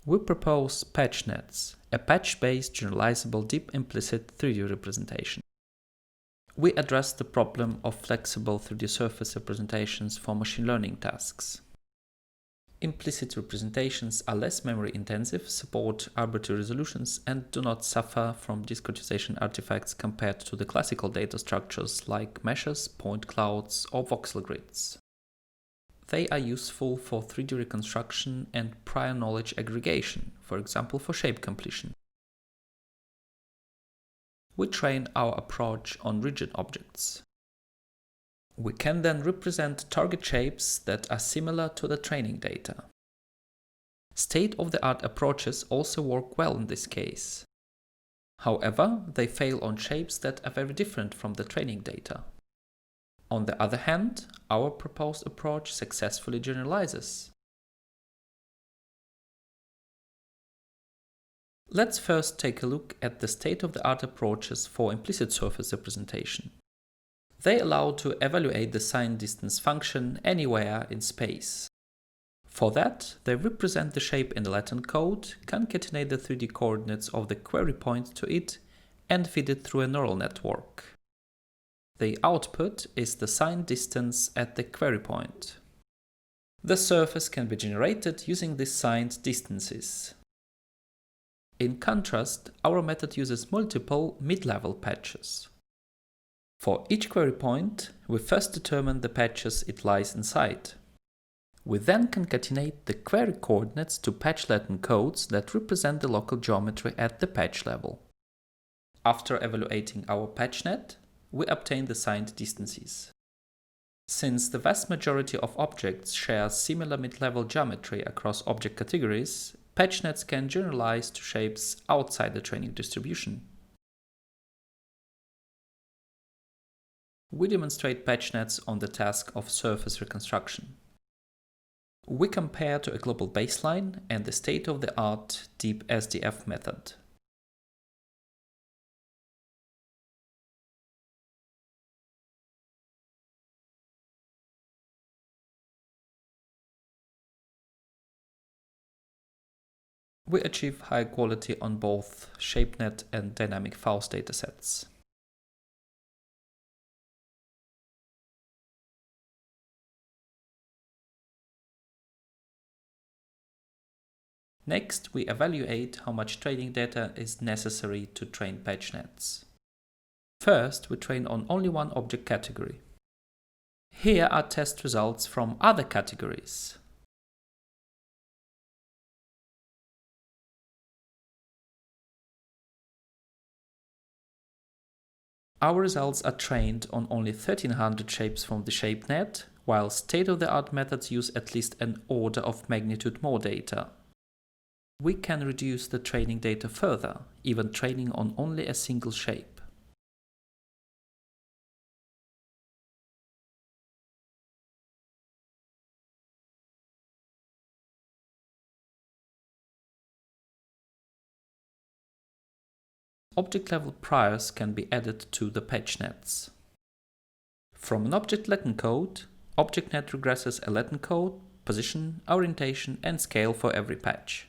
We propose PatchNets, a patch-based generalizable deep implicit 3D representation. We address the problem of flexible 3D surface representations for machine learning tasks. Implicit representations are less memory intensive, support arbitrary resolutions, and do not suffer from discretization artifacts compared to the classical data structures like meshes, point clouds, or voxel grids. They are useful for 3D reconstruction and prior knowledge aggregation, for example for shape completion. We train our approach on rigid objects. We can then represent target shapes that are similar to the training data. State-of-the-art approaches also work well in this case. However, they fail on shapes that are very different from the training data. On the other hand, our proposed approach successfully generalizes. Let's first take a look at the state-of-the-art approaches for implicit surface representation. They allow to evaluate the signed distance function anywhere in space. For that, they represent the shape in the Latin code, concatenate the 3D coordinates of the query point to it, and feed it through a neural network. The output is the signed distance at the query point. The surface can be generated using these signed distances. In contrast, our method uses multiple mid-level patches. For each query point, we first determine the patches it lies inside. We then concatenate the query coordinates to patch Latin codes that represent the local geometry at the patch level. After evaluating our PatchNet, we obtain the signed distances. Since the vast majority of objects share similar mid-level geometry across object categories, PatchNets can generalize to shapes outside the training distribution. We demonstrate PatchNets on the task of surface reconstruction. We compare to a global baseline and the state-of-the-art deep SDF method. We achieve high quality on both ShapeNet and dynamic Faust datasets. Next, we evaluate how much training data is necessary to train PatchNets. First, we train on only one object category. Here are test results from other categories. Our results are trained on only 1300 shapes from the ShapeNet, while state-of-the-art methods use at least an order of magnitude more data. We can reduce the training data further, even training on only a single shape. Object-level priors can be added to the PatchNets. From an object Latin code, ObjectNet regresses a Latin code, position, orientation, and scale for every patch.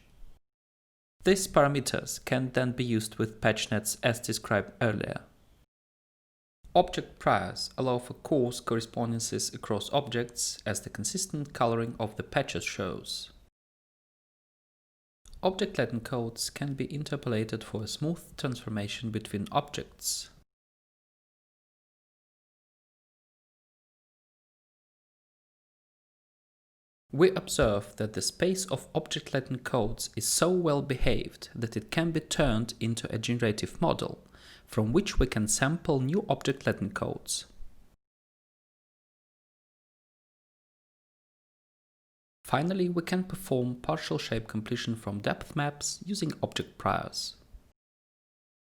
These parameters can then be used with PatchNets as described earlier. Object priors allow for coarse correspondences across objects, as the consistent coloring of the patches shows. Object Latin codes can be interpolated for a smooth transformation between objects. We observe that the space of object Latin codes is so well behaved that it can be turned into a generative model, from which we can sample new object Latin codes. Finally, we can perform partial shape completion from depth maps using object priors.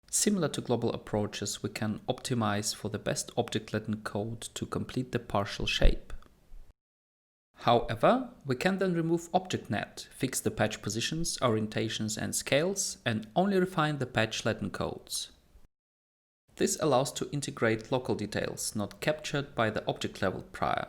Similar to global approaches, we can optimize for the best object Latin code to complete the partial shape. However, we can then remove ObjectNet, fix the patch positions, orientations and scales, and only refine the patch Latin codes. This allows to integrate local details not captured by the object-level prior.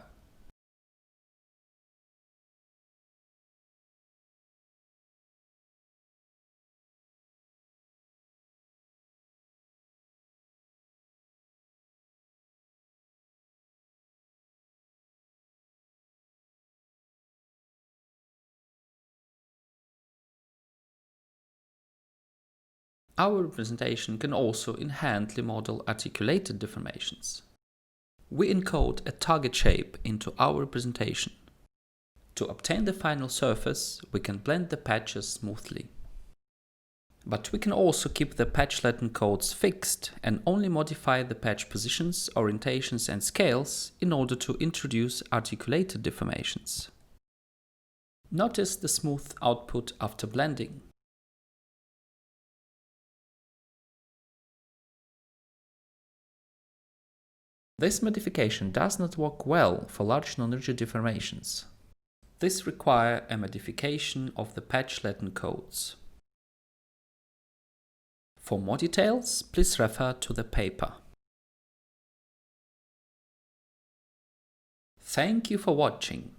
Our representation can also inherently model articulated deformations. We encode a target shape into our representation. To obtain the final surface, we can blend the patches smoothly. But we can also keep the patchlet encodes fixed and only modify the patch positions, orientations and scales in order to introduce articulated deformations. Notice the smooth output after blending. This modification does not work well for large non-rigid deformations. This requires a modification of the patchlet encodes. For more details, please refer to the paper. Thank you for watching.